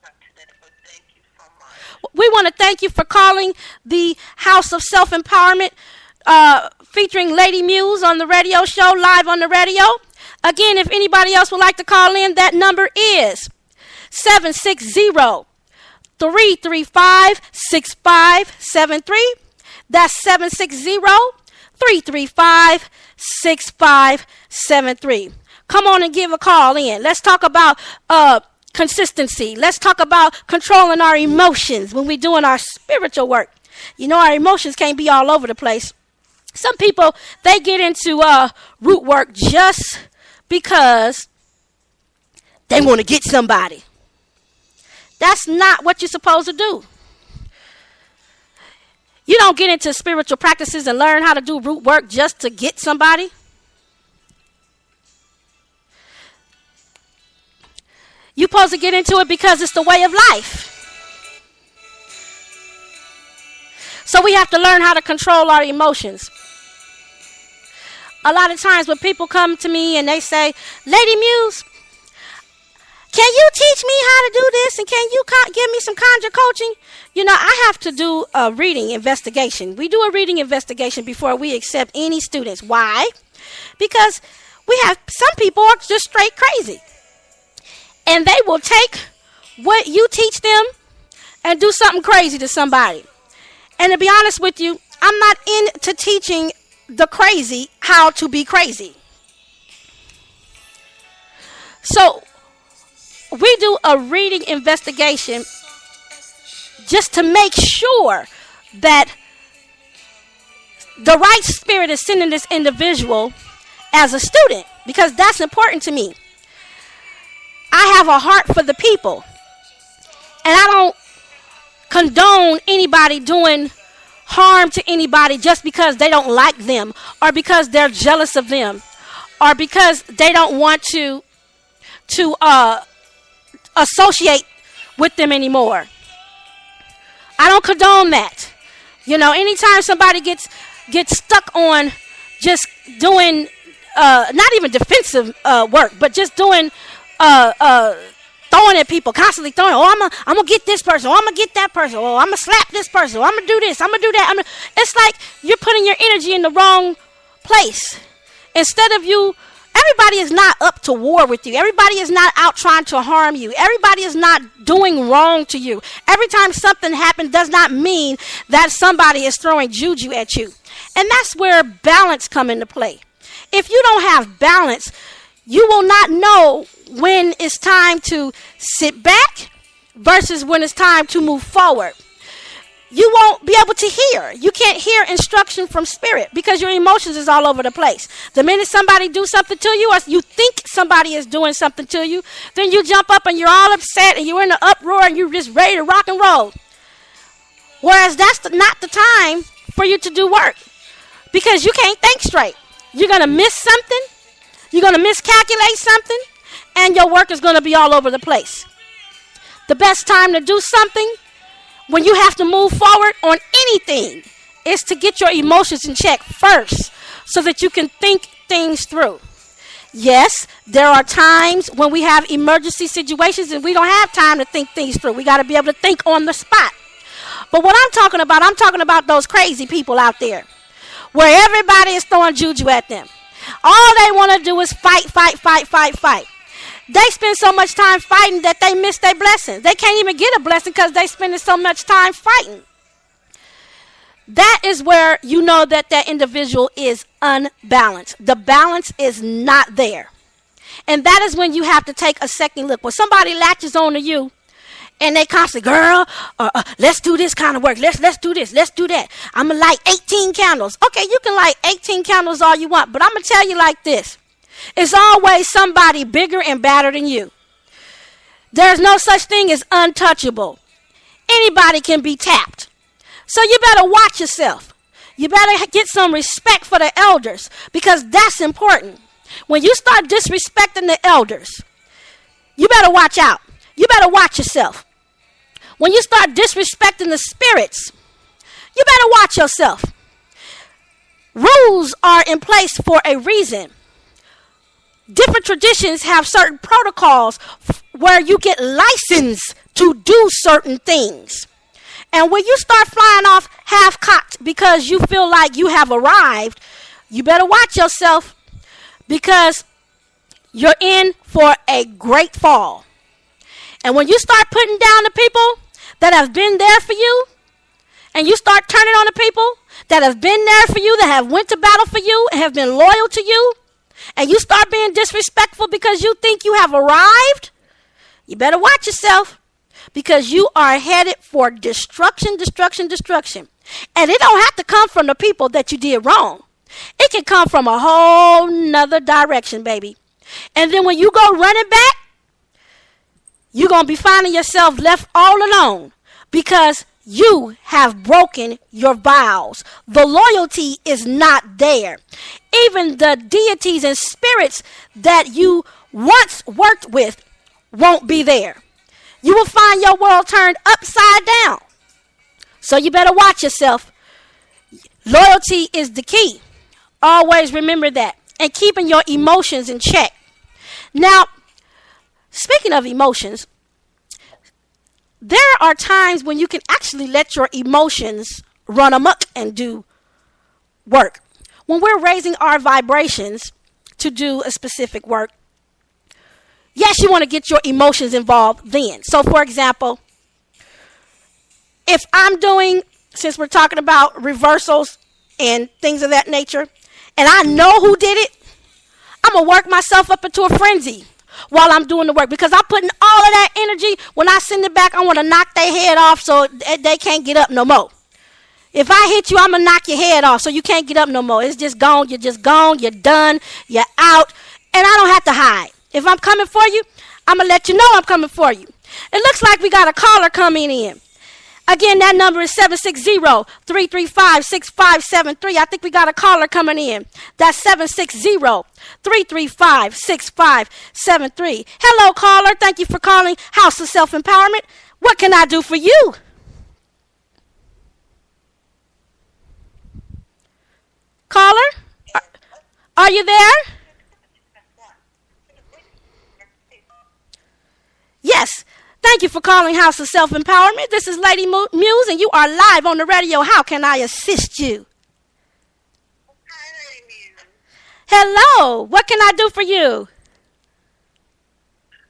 not today, but thank you so much. We want to thank you for calling the House of Self-Empowerment, featuring Lady Muse on the radio show, live on the radio. Again, if anybody else would like to call in, that number is 760-335-6573. That's 760-335-6573. Come on and give a call in. Let's talk about consistency. Let's talk about controlling our emotions when we're doing our spiritual work. You know, our emotions can't be all over the place. Some people, they get into root work just because they want to get somebody. That's not what you're supposed to do. You don't get into spiritual practices and learn how to do root work just to get somebody. You're supposed to get into it because it's the way of life. So we have to learn how to control our emotions. A lot of times when people come to me and they say, Lady Muse, can you teach me how to do this? And can you give me some conjure coaching? You know, I have to do a reading investigation. We do a reading investigation before we accept any students. Why? Because we have some people are just straight crazy. And they will take what you teach them and do something crazy to somebody. And to be honest with you, I'm not into teaching the crazy how to be crazy. So we do a reading investigation just to make sure that the right spirit is sending this individual as a student, because that's important to me. I have a heart for the people, and I don't condone anybody doing harm to anybody just because they don't like them, or because they're jealous of them, or because they don't want to associate with them anymore. I don't condone that. You know, anytime somebody gets stuck on just doing not even defensive work, but just doing throwing at people, constantly throwing, I'm gonna get this person, I'm gonna get that person, I'm gonna slap this person, I'm gonna do this, I'm gonna do that. It's like you're putting your energy in the wrong place. Instead of everybody is not up to war with you. Everybody is not out trying to harm you. Everybody is not doing wrong to you. Every time something happens does not mean that somebody is throwing juju at you. And that's where balance come into play. If you don't have balance, you will not know when it's time to sit back versus when it's time to move forward. You won't be able to hear. You can't hear instruction from spirit because your emotions is all over the place. The minute somebody do something to you, or you think somebody is doing something to you, then you jump up and you're all upset and you're in an uproar and you're just ready to rock and roll. Whereas that's not the time for you to do work, because you can't think straight. You're going to miss something. You're going to miscalculate something, and your work is going to be all over the place. The best time to do something when you have to move forward on anything is to get your emotions in check first so that you can think things through. Yes, there are times when we have emergency situations and we don't have time to think things through. We got to be able to think on the spot. But what I'm talking about those crazy people out there where everybody is throwing juju at them. All they want to do is fight. They spend so much time fighting that they miss their blessings. They can't even get a blessing because they spending so much time fighting. That is where you know that that individual is unbalanced. The balance is not there. And that is when you have to take a second look. When somebody latches on to you and they constantly, girl, let's do this kind of work. Let's do this. Let's do that. I'm going to light 18 candles. Okay, you can light 18 candles all you want. But I'm going to tell you like this. It's always somebody bigger and badder than you. There's no such thing as untouchable. Anybody can be tapped. So you better watch yourself. You better get some respect for the elders because that's important. When you start disrespecting the elders, you better watch out. You better watch yourself. When you start disrespecting the spirits, you better watch yourself. Rules are in place for a reason. Different traditions have certain protocols where you get licensed to do certain things. And when you start flying off half-cocked because you feel like you have arrived, you better watch yourself because you're in for a great fall. And when you start putting down the people that have been there for you, and you start turning on the people that have been there for you, that have went to battle for you and have been loyal to you, and you start being disrespectful because you think you have arrived, you better watch yourself. Because you are headed for destruction. And it don't have to come from the people that you did wrong. It can come from a whole nother direction, baby. And then when you go running back, you're going to be finding yourself left all alone. Because you have broken your vows. The loyalty is not there. Even the deities and spirits that you once worked with won't be there. You will find your world turned upside down. So you better watch yourself. Loyalty is the key. Always remember that. And keeping your emotions in check. Now, speaking of emotions, there are times when you can actually let your emotions run amok and do work. When we're raising our vibrations to do a specific work, yes, you want to get your emotions involved then. So, for example, if I'm doing, since we're talking about reversals and things of that nature, and I know who did it, I'm going to work myself up into a frenzy while I'm doing the work because I'm putting all of that energy. When I send it back, I want to knock their head off so they can't get up no more. If I hit you, I'm going to knock your head off so you can't get up no more. It's just gone. You're just gone. You're done. You're out. And I don't have to hide. If I'm coming for you, I'm going to let you know I'm coming for you. It looks like we got a caller coming in. Again, that number is 760-335-6573. I think we got a caller coming in. That's 760-335-6573. Hello, caller. Thank you for calling House of Self-Empowerment. What can I do for you? Caller? Are you there? Yes. Thank you for calling House of Self-Empowerment. This is Lady Muse, and you are live on the radio. How can I assist you? Hi, Lady Muse. Hello. What can I do for you? Well,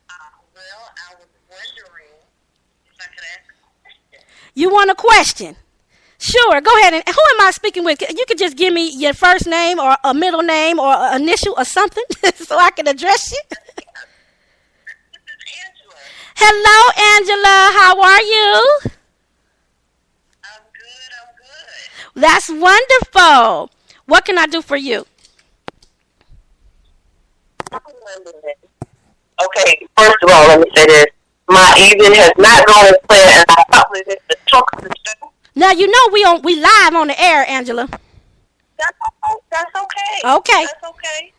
I was wondering if I could ask a question. You want a question? Sure. Go ahead. And who am I speaking with? You could just give me your first name or a middle name or an initial or something so I can address you. Hello, Angela. How are you? I'm good. That's wonderful. What can I do for you? Okay, first of all, let me say this. My evening has not gone as planned, and I probably missed the chunk of the show. Now, you know we live on the air, Angela. That's okay. Okay. That's okay.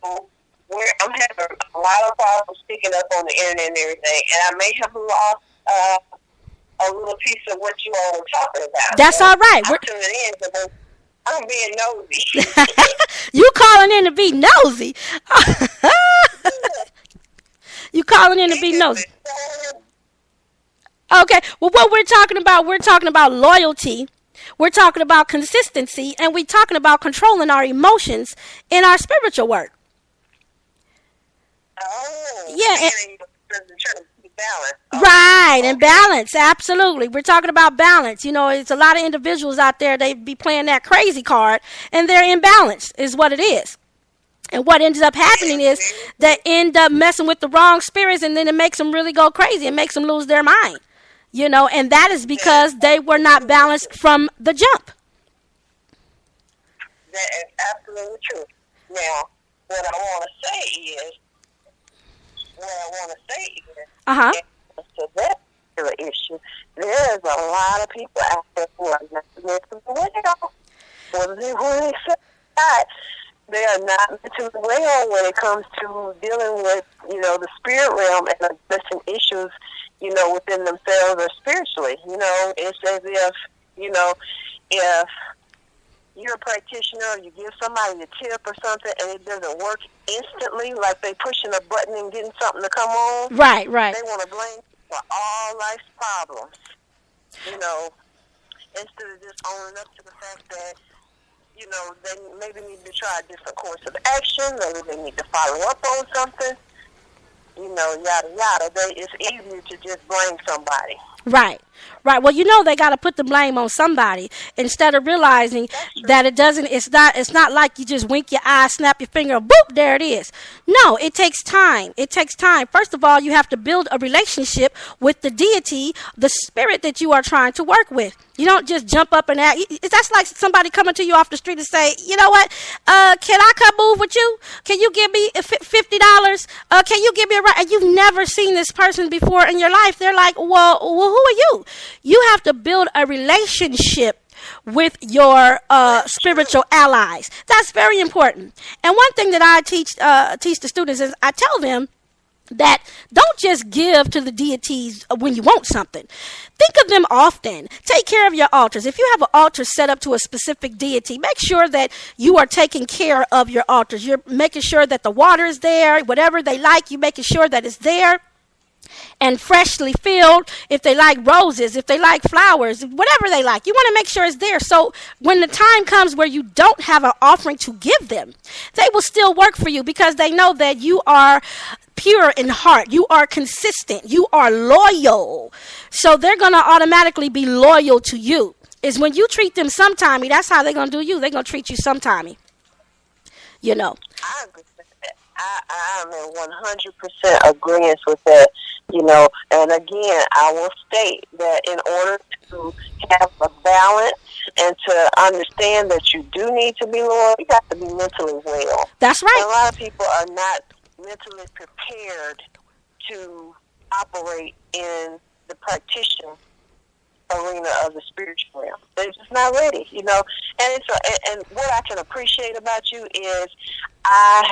No, I'm having a lot of problems picking up on the internet and everything, and I may have lost a little piece of what you all were talking about. That's all right. I'm tuning in because I'm being nosy. You calling in to be nosy. You calling in to be nosy. Okay, well, what we're talking about loyalty. We're talking about consistency, and we're talking about controlling our emotions in our spiritual work. Oh, yeah. Balance. Right, and balance, absolutely. We're talking about balance. You know, it's a lot of individuals out there, they be playing that crazy card, and they're imbalanced, is what it is. And what ends up happening is they end up messing with the wrong spirits, and then it makes them really go crazy. It makes them lose their mind. You know, and that is because they were not balanced from the jump. That is absolutely true. Now, what I want to say is, to that particular issue, there is a lot of people out there who are not mentally well. Whether they say that, they are not mentally well when it comes to dealing with, you know, the spirit realm and addressing issues, you know, within themselves or spiritually. You know, it's as if, you know, if you're a practitioner, you give somebody a tip or something, and it doesn't work instantly, like they pushing a button and getting something to come on. Right. They want to blame for all life's problems. You know, instead of just owning up to the fact that, you know, they maybe need to try a different course of action, maybe they need to follow up on something. You know, yada yada. It's easier to just blame somebody. Right. Well, you know, they got to put the blame on somebody instead of realizing that it's not like you just wink your eye, snap your finger, boop, there it is. No, it takes time. First of all, you have to build a relationship with the deity, the spirit that you are trying to work with. You don't just jump up and act. That's like somebody coming to you off the street and say, you know what, can I come move with you? Can you give me $50? Can you give me a ride? And you've never seen this person before in your life. They're like, well, who are you? You have to build a relationship with your spiritual allies. That's very important. And one thing that I teach the students is I tell them that don't just give to the deities when you want something. Think of them often. Take care of your altars. If you have an altar set up to a specific deity, make sure that you are taking care of your altars. You're making sure that the water is there, whatever they like, you're making sure that it's there and freshly filled. If they like roses, if they like flowers, whatever they like, you want to make sure it's there. So when the time comes where you don't have an offering to give them, they will still work for you because they know that you are pure in heart. You are consistent. You are loyal. So they're going to automatically be loyal to you. Is when you treat them sometimey, that's how they're going to do you. They're going to treat you sometimey. You know. I agree with that. I am in 100% agreement with that. You know, and again, I will state that in order to have a balance and to understand that you do need to be loyal, you have to be mentally well. That's right. And a lot of people are not mentally prepared to operate in the practitioner arena of the spiritual realm. They're just not ready, you know. And and what I can appreciate about you is I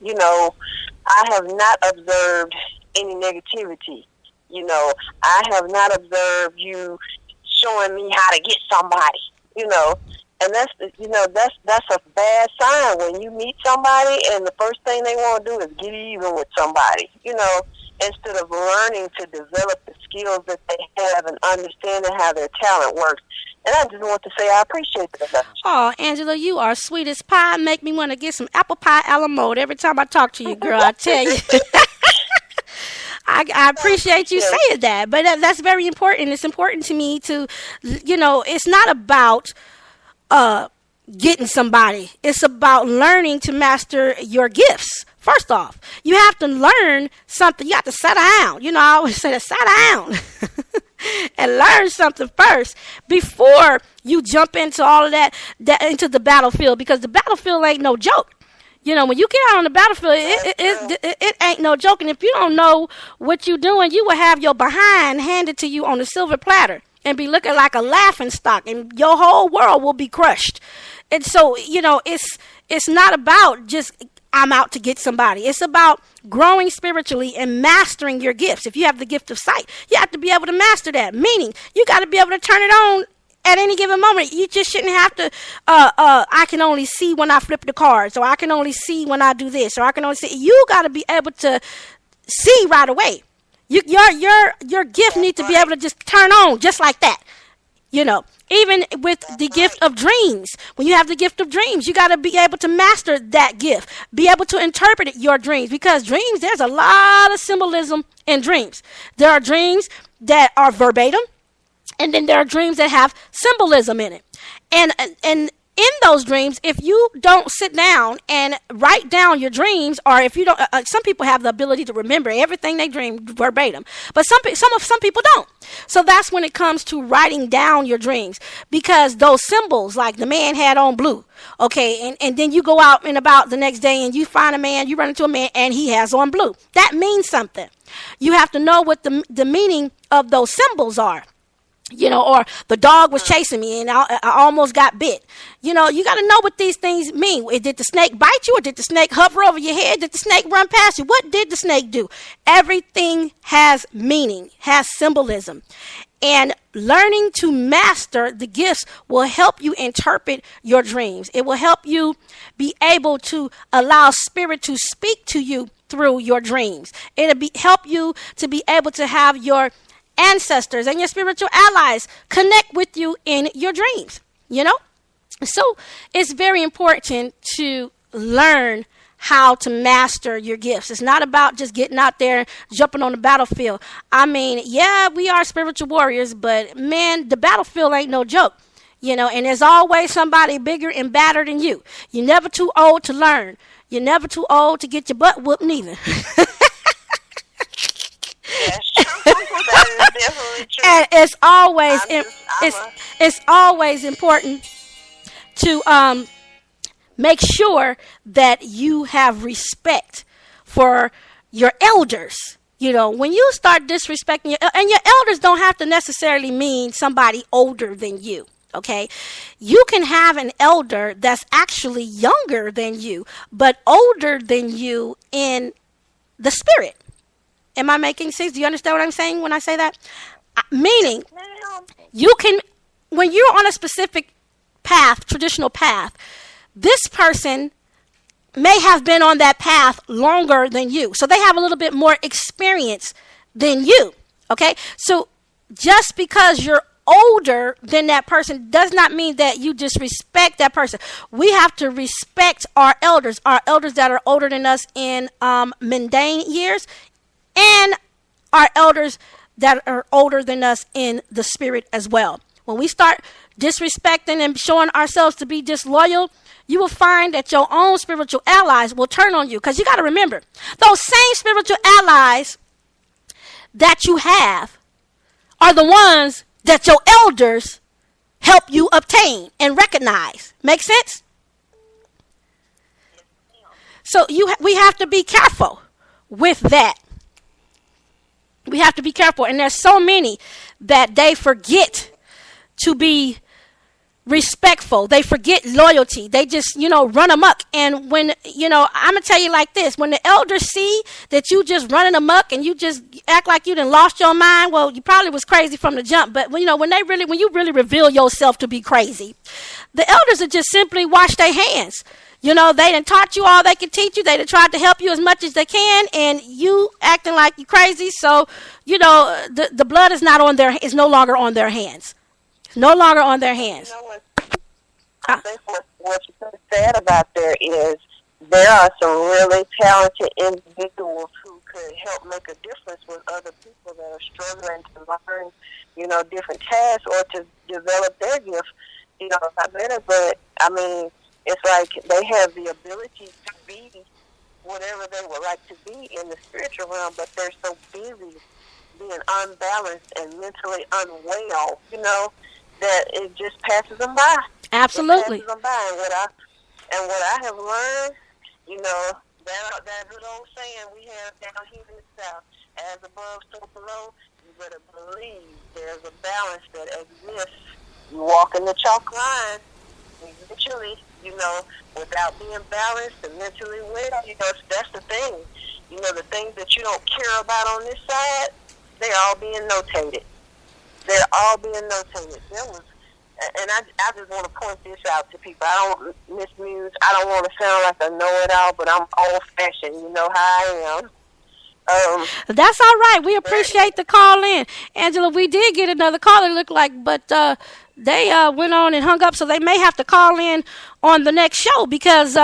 have not observed any negativity. You know, I have not observed you showing me how to get somebody, you know. And that's a bad sign when you meet somebody and the first thing they want to do is get even with somebody, you know, instead of learning to develop the skills that they have and understanding how their talent works. And I just want to say I appreciate that. Oh, Angela, you are sweet as pie. Make me want to get some apple pie a la mode every time I talk to you, girl, I tell you. I appreciate you saying that, but that's very important. It's important to me to, you know, it's not about getting somebody. It's about learning to master your gifts. First off, you have to learn something. You have to sit down. You know, I always say, sit down and learn something first before you jump into all of that into the battlefield, because the battlefield ain't no joke. You know, when you get out on the battlefield, it ain't no joke. And if you don't know what you're doing, you will have your behind handed to you on a silver platter and be looking like a laughing stock, and your whole world will be crushed. And so, you know, it's not about just I'm out to get somebody. It's about growing spiritually and mastering your gifts. If you have the gift of sight, you have to be able to master that. Meaning, you got to be able to turn it on at any given moment. You just shouldn't have to, I can only see when I flip the cards, or I can only see when I do this, or I can only see. You got to be able to see right away. Your gift needs to be able to just turn on just like that. Even with the gift of dreams, when you have the gift of dreams, you got to be able to master that gift, be able to interpret your dreams, because dreams, there's a lot of symbolism in dreams. There are dreams that are verbatim, and then there are dreams that have symbolism in it. And in those dreams, if you don't sit down and write down your dreams, or if you don't, some people have the ability to remember everything they dream verbatim, but some people don't. So that's when it comes to writing down your dreams, because those symbols, like the man had on blue, okay, and then you go out and about the next day and you find a man, you run into a man and he has on blue. That means something. You have to know what the meaning of those symbols are. Or the dog was chasing me and I almost got bit. You got to know what these things mean. Did the snake bite you, or did the snake hover over your head? Did the snake run past you? What did the snake do? Everything has meaning, has symbolism. And learning to master the gifts will help you interpret your dreams. It will help you be able to allow spirit to speak to you through your dreams. It'll help you to be able to have your ancestors and your spiritual allies connect with you in your dreams. So it's very important to learn how to master your gifts. It's not about just getting out there and jumping on the battlefield. I mean, yeah, we are spiritual warriors, but man, the battlefield ain't no joke. And there's always somebody bigger and badder than you. You're never too old to learn. You're never too old to get your butt whooped neither. Yes, that is definitely true. And it's always important to make sure that you have respect for your elders. When you start disrespecting and your elders don't have to necessarily mean somebody older than you. Okay, you can have an elder that's actually younger than you, but older than you in the spirit. Am I making sense? Do you understand what I'm saying when I say that? Meaning, you can, when you're on a specific path, traditional path, this person may have been on that path longer than you. So they have a little bit more experience than you. Okay? So just because you're older than that person does not mean that you disrespect that person. We have to respect our elders that are older than us in mundane years, and our elders that are older than us in the spirit as well. When we start disrespecting and showing ourselves to be disloyal, you will find that your own spiritual allies will turn on you. Because you got to remember, those same spiritual allies that you have are the ones that your elders help you obtain and recognize. Make sense? So we have to be careful with that. We have to be careful. And there's so many that they forget to be respectful. They forget loyalty. They just, run amok. And when, I'm going to tell you like this. When the elders see that you just running amok and you just act like you done lost your mind, well, you probably was crazy from the jump. But, when you really reveal yourself to be crazy, the elders will just simply wash their hands. They done taught you all they can teach you. They done tried to help you as much as they can, and you acting like you crazy. So, the blood is is no longer on their hands. It's no longer on their hands. I think what you said about there is there are some really talented individuals who could help make a difference with other people that are struggling to learn, different tasks or to develop their gift, not better. But, I mean, it's like they have the ability to be whatever they would like to be in the spiritual realm, but they're so busy being unbalanced and mentally unwell, that it just passes them by. Absolutely. It passes them by. And what I have learned, that good old saying we have down here in the South, as above, so below, you better believe there's a balance that exists. You walk in the chalk line, eventually, without being balanced and mentally well, that's the thing. The things that you don't care about on this side, they're all being notated. They're all being notated. And I just want to point this out to people. I don't, Miss Muse, I don't want to sound like a know-it-all, but I'm old-fashioned. You know how I am. That's all right. We appreciate the call in. Angela, we did get another call, it looked like, but they went on and hung up, so they may have to call in on the next show because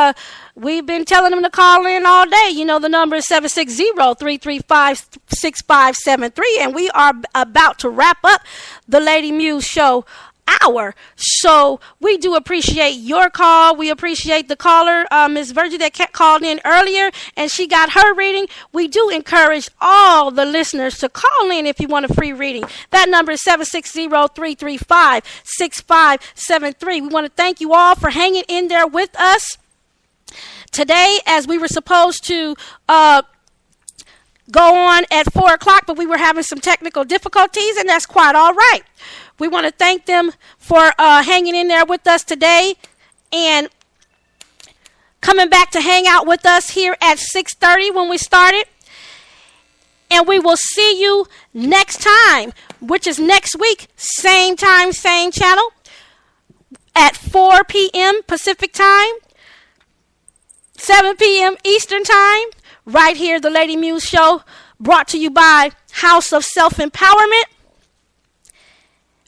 we've been telling them to call in all day. The number is 760-335-6573, and we are about to wrap up the Lady Muse show hour. So we do appreciate your call. We appreciate the caller, Ms. Virgie, that called in earlier and she got her reading. We do encourage all the listeners to call in if you want a free reading. That number is 760-335-6573. We want to thank you all for hanging in there with us today, as we were supposed to go on at 4 o'clock, but we were having some technical difficulties, and that's quite all right. We want to thank them for hanging in there with us today and coming back to hang out with us here at 6:30 when we started. And we will see you next time, which is next week, same time, same channel, at 4 p.m. Pacific time, 7 p.m. Eastern time, right here, the Lady Muse Show, brought to you by House of Self-Empowerment.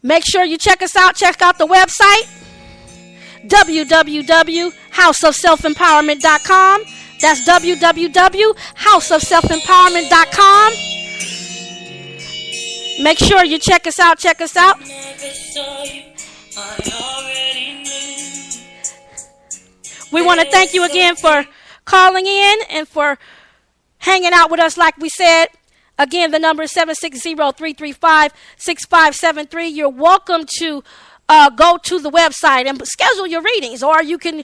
Make sure you check us out. Check out the website, www.houseofselfempowerment.com. That's www.houseofselfempowerment.com. Make sure you check us out. Check us out. We want to thank you again for calling in and for hanging out with us like we said. Again, the number is 760-335-6573. You're welcome to go to the website and schedule your readings, or you can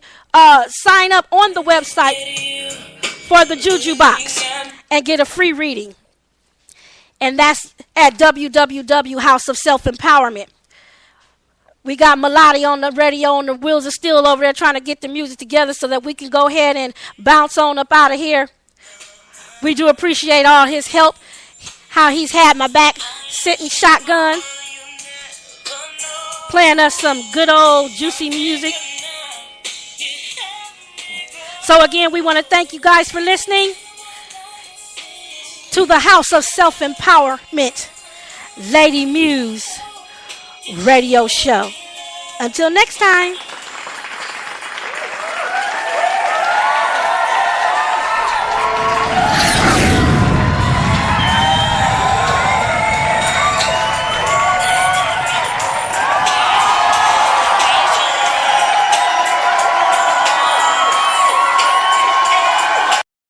sign up on the website for the Juju Box and get a free reading. And that's at www.House of Self-Empowerment. We got Melody on the radio, and the wheels are still over there trying to get the music together so that we can go ahead and bounce on up out of here. We do appreciate all his help, how he's had my back sitting shotgun, playing us some good old juicy music. So again, we want to thank you guys for listening to the House of Self-Empowerment Lady Muse radio show. Until next time.